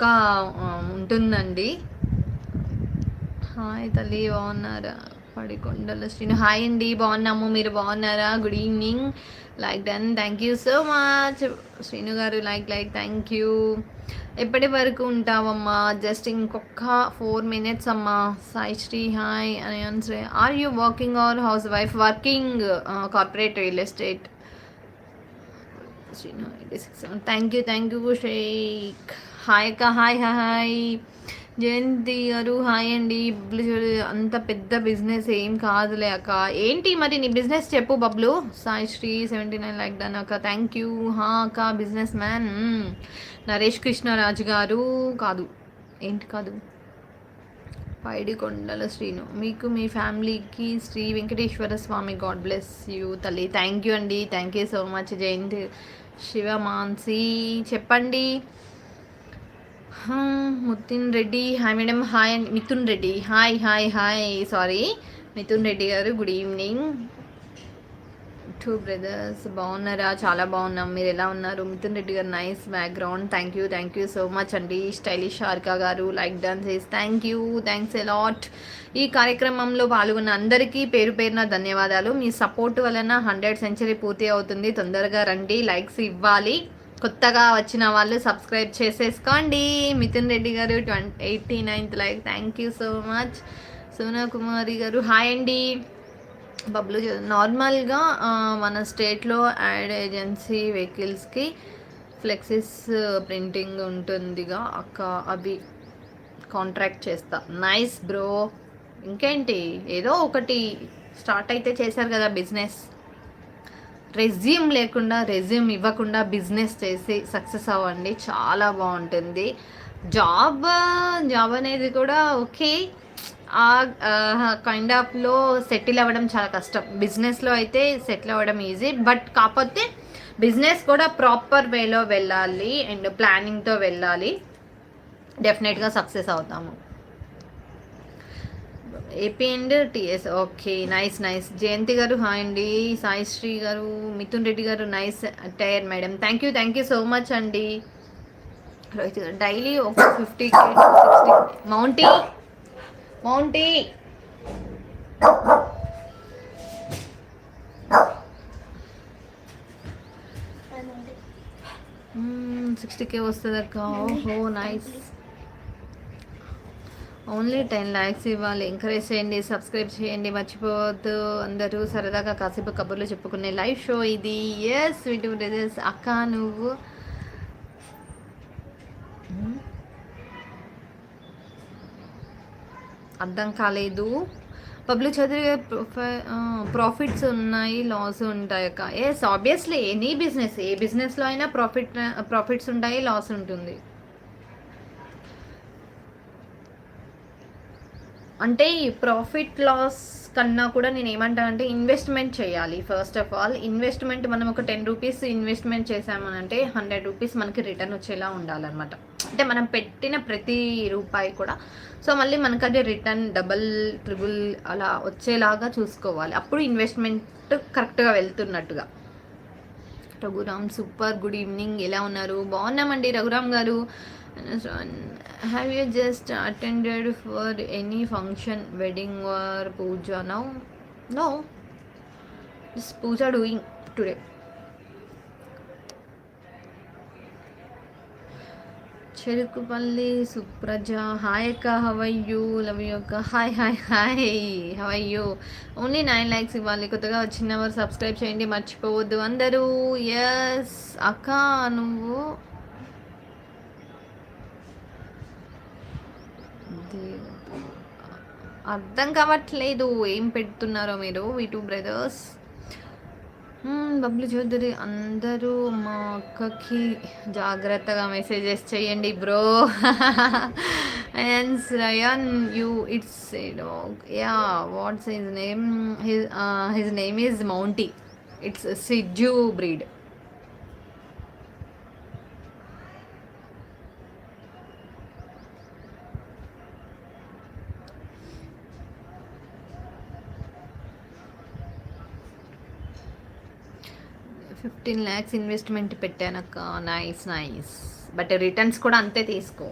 ఒక ఉంటుందండి. హాయ్ తల్లి, బాగున్నారా? పడికొండల శ్రీను హాయ్ అండి, బాగున్నాము. మీరు బాగున్నారా? Good evening. Like done, thank you so much Srinu గారు. Like thank you. ఎప్పటి వరకు ఉంటావమ్మా? జస్ట్ ఇంకొక 4 minutes అమ్మా. సాయి శ్రీ హాయ్ అని answer. Are you working or housewife? Working, corporate real estate. Srinu 86. Thank you Shaik. Hi అక్క, హాయ్ జయంతి గారు హాయ్ అండి. బబ్లు అంత పెద్ద బిజినెస్ ఏం కాదులే అక్క. ఏంటి మరి నీ బిజినెస్ చెప్పు బబ్లు. సాయి శ్రీ 79 లైక్ డన్ అక్క, థ్యాంక్ యూ. అక్క బిజినెస్ మ్యాన్. నరేష్ కృష్ణరాజు గారు కాదు, ఏంటి కాదు, పైడికొండల శ్రీను. మీకు మీ ఫ్యామిలీకి శ్రీ వెంకటేశ్వర స్వామి గాడ్ బ్లెస్ యూ తల్లి. థ్యాంక్ యూ అండి, థ్యాంక్ యూ సో మచ్. జయంతి శివమాన్సి చెప్పండి. ముతిన్ రెడ్డి హాయ్ మేడం. హాయ్ అండి. మిథున్ రెడ్డి హాయ్ సారీ మిథున్ రెడ్డి గారు, గుడ్ ఈవినింగ్. టూ బ్రదర్స్ బాగున్నారా? చాలా బాగున్నాం, మీరు ఎలా ఉన్నారు? మిథున్ రెడ్డి గారు nice background. Thank you so much అండి. స్టైలిష్ హారిక గారు like done says thanks a lot. ఈ కార్యక్రమంలో పాల్గొన్న అందరికీ పేరు పేరున ధన్యవాదాలు. మీ సపోర్ట్ వలన 100th సెంచరీ పూర్తి అవుతుంది. తొందరగా రండి, లైక్స్ ఇవ్వాలి. కొత్తగా వచ్చిన వాళ్ళు సబ్స్క్రైబ్ చేసేసుకోండి. మిథున్ రెడ్డి గారు 89th like, thank you so much. Sona Kumari గారు హాయ్ అండి. బబ్లు నార్మల్గా మన స్టేట్లో యాడ్ ఏజెన్సీ వెహికల్స్కి ఫ్లెక్సీస్ ప్రింటింగ్ ఉంటుందిగా అక్క, అవి కాంట్రాక్ట్ చేస్తా. Nice bro. ఇంకేంటి, ఏదో ఒకటి స్టార్ట్ అయితే చేశారు కదా బిజినెస్. రెజ్యూమ్ ఇవ్వకుండా బిజినెస్ చేసి సక్సెస్ అవ్వండి, చాలా బాగుంటుంది. జాబ్ అనేది కూడా ఓకే, ఆ కైండ్ ఆఫ్లో సెటిల్ అవ్వడం చాలా కష్టం. బిజినెస్లో అయితే సెటిల్ అవ్వడం ఈజీ, బట్ కాకపోతే బిజినెస్ కూడా ప్రాపర్ వేలో వెళ్ళాలి అండ్ ప్లానింగ్తో వెళ్ళాలి. డెఫినెట్గా సక్సెస్ అవుతాము. AP and TS okay, nice. Jayanthi గారు హాయ్ అండి. సాయి శ్రీ గారు, మిథున్ రెడ్డి గారు nice attire madam. Thank you so much అండి. డైలీ ఒక 50K 60 మౌంటీ 60K వస్తుంది అక్క. ఓహో నైస్. ఓన్లీ 10 lakhs ఇవ్వాలి. ఎంకరేజ్ చేయండి, సబ్స్క్రైబ్ చేయండి, మర్చిపోవద్దు. అందరూ సరదాగా కాసేపు కబుర్లు చెప్పుకునే లైవ్ షో ఇది. Yes విటు brothers. అక్క నువ్వు అర్థం కాలేదు. పబ్లిక్ చదివే ప్రాఫిట్స్ ఉన్నాయి, లాస్ ఉంటాయి అక్క. ఎస్ ఆబ్వియస్లీ ఎనీ బిజినెస్, ఏ బిజినెస్లో అయినా ప్రాఫిట్స్ ఉంటాయి, లాస్ ఉంటుంది. అంటే ప్రాఫిట్ లాస్ కన్నా కూడా నేను ఏమంటానంటే ఇన్వెస్ట్మెంట్ చేయాలి. ఫస్ట్ ఆఫ్ ఆల్ ఇన్వెస్ట్మెంట్, మనం ఒక 10 రూపీస్ ఇన్వెస్ట్మెంట్ చేసామనంటే 100 రూపీస్ మనకి రిటర్న్ వచ్చేలా ఉండాలన్నమాట. అంటే మనం పెట్టిన ప్రతి రూపాయి కూడా సో మళ్ళీ మనకు అది రిటర్న్ డబల్ ట్రిబుల్ అలా వచ్చేలాగా చూసుకోవాలి. అప్పుడు ఇన్వెస్ట్మెంట్ కరెక్ట్గా వెళ్తున్నట్టుగా. రఘురామ్ సూపర్, గుడ్ ఈవినింగ్, ఎలా ఉన్నారు? బాగున్నామండి రఘురామ్ గారు. Have you just attended for any function, wedding or puja now? No, just puja doing today. Cherukupalli Supraja hi అక్క, how are you? Love you అక్క. Hi how are you? Only 9 lakhs ఇవ్వాలి. కొత్తగా వచ్చిన వారు సబ్స్క్రైబ్ చేయండి, మర్చిపోవద్దు అందరూ. ఎస్ అక్క నువ్వు అర్థం కావట్లేదు ఏం పెడుతున్నారో మీరు. వీటూ బ్రదర్స్. బబ్లు చౌదరి అందరూ మా అక్కకి జాగ్రత్తగా మెసేజెస్ చేయండి bro. And Ryan you it's yeah what's his name? His name is Monty. It's సిజ్జు బ్రీడ్. $15 lakhs ఇన్వెస్ట్మెంట్ పెట్టానక్క. నైస్. బట్ రిటర్న్స్ కూడా అంతే తీసుకో.